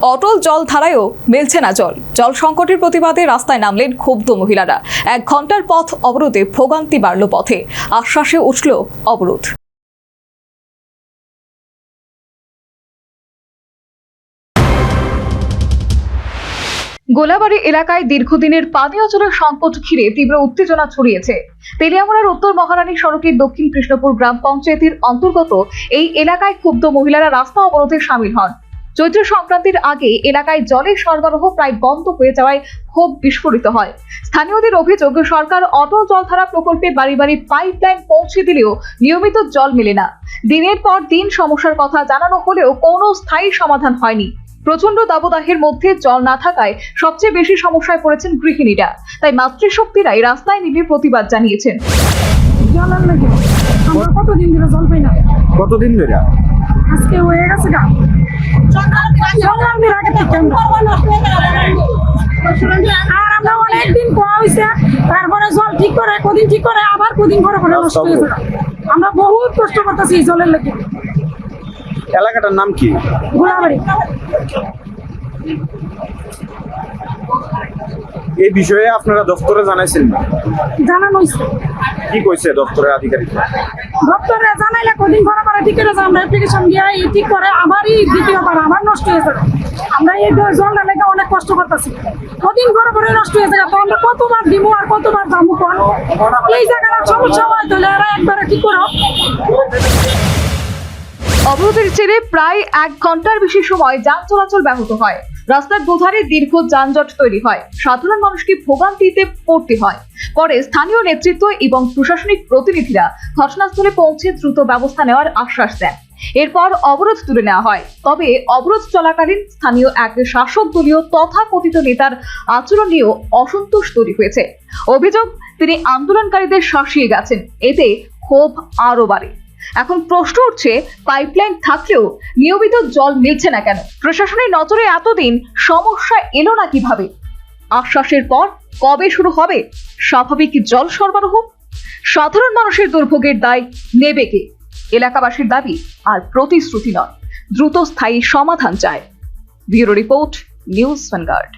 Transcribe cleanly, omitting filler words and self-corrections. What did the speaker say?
অটল জল ধারায়ও মিলছে না জল সংকটের প্রতিবাদে রাস্তায় নামলেন ক্ষুব্ধ মহিলারা। 1 ঘন্টার পথ অবরোধে ভোগান্তি বাড়ল পথে, আশ্বাসে উঠল অবরোধ। গোলাবাড়ি এলাকায় দীর্ঘদিনের পানীয় জলের সংকট ঘিরে তীব্র উত্তেজনা ছড়িয়েছে। তেলিয়ামুড়ার উত্তর মহারানী সড়কের দক্ষিণ কৃষ্ণপুর গ্রাম পঞ্চায়েতের অন্তর্গত এই এলাকায় ক্ষুব্ধ মহিলারা রাস্তা অবরোধে সামিল হন। চৈত্র সংক্রান্তির আগে এলাকায় জলের সরবরাহ প্রায় বন্ধ হয়ে যাওয়ায় ক্ষোভ বিস্ফোরিত হয়। স্থানীয়দের অভিযোগ, সরকার অটল জলধারা প্রকল্পে বাড়ি বাড়ি পাইপলাইন পৌঁছে দিলেও নিয়মিত জল মেলে না। দিনের পর দিন সমস্যার কথা জানানো হলেও কোনো স্থায়ী সমাধান হয়নি। প্রচন্ড দাবদাহের মধ্যে জল না থাকায় সবচেয়ে বেশি সমস্যায় পড়েছেন গৃহিণীরা। তাই মাতৃশক্তিরাই রাস্তায় নেমে প্রতিবাদ জানিয়েছেন। কতদিন ধরে জল পাই না? কতদিন ধরে? আজকে হয়ে গেছে গা আর আমরা অনেকদিন পাওয়া হয়েছে, তারপরে জল ঠিক করে কদিন ঠিক করে আবার কদিন পরে নষ্ট হয়ে যায়। আমরা বহুত কষ্ট করতেছি জলের লেগে। এলাকাটার নাম কি? গোলাবাড়ি। এই বিষয়ে আপনারা দপ্তরে জানাইছেন? জানানো হয়েছে। কি কইছে দপ্তরের আধিকারিকরা? দপ্তরে জানাইলে কদিন পরে ঠিক করে আমরা অ্যাপ্লিকেশন দিয়ে ঠিক করে আবারই দ্বিতীয়বার আবার নষ্ট হয়ে যাবে। আমরা এই জলটা লেগে অনেক কষ্ট করতেছি, কদিন পরে নষ্ট হয়ে যাবে। তো আমরা কতবার দিব আর কতবার দামু কোন এই জায়গার সমস্যা হয় তাহলে এরা একবারে ঠিক করো। অবরোধের জেরে প্রায় 1 ঘন্টার বেশি সময় যান চলাচল ব্যাহত হয়। রাস্তার দুধারে দীর্ঘ যানজট তৈরি হয়, সাধারণ মানুষকে ভোগান্তিতে পড়তে হয়। পরে স্থানীয় নেতৃত্ব এবং প্রশাসনিক প্রতিনিধিরা ঘটনাস্থলে পৌঁছে দ্রুত ব্যবস্থা নেওয়ার আশ্বাস দেন। এরপর অবরোধ তুলে নেওয়া হয়। তবে অবরোধ চলাকালীন স্থানীয় এক শাসক দলীয় তথাকথিত নেতার আচরণ নিয়েও অসন্তোষ তৈরি হয়েছে। অভিযোগ, তিনি আন্দোলনকারীদের শাসিয়ে গেছেন, এতে ক্ষোভ আরও বাড়ে। এখন প্রশ্ন উঠছে, পাইপলাইন থাকলেও নিয়মিত জল মিলছে না কেন? প্রশাসনের নজরে এতদিন সমস্যা এলো না কিভাবে? আশ্বাসের পর কবে শুরু হবে স্বাভাবিক জল সরবরাহ? সাধারণ মানুষের দুর্ভোগের দায় নেবে কে? এলাকাবাসীর দাবি আর প্রতিশ্রুতি নয়, দ্রুত স্থায়ী সমাধান চায়। Bureau report, news vanguard.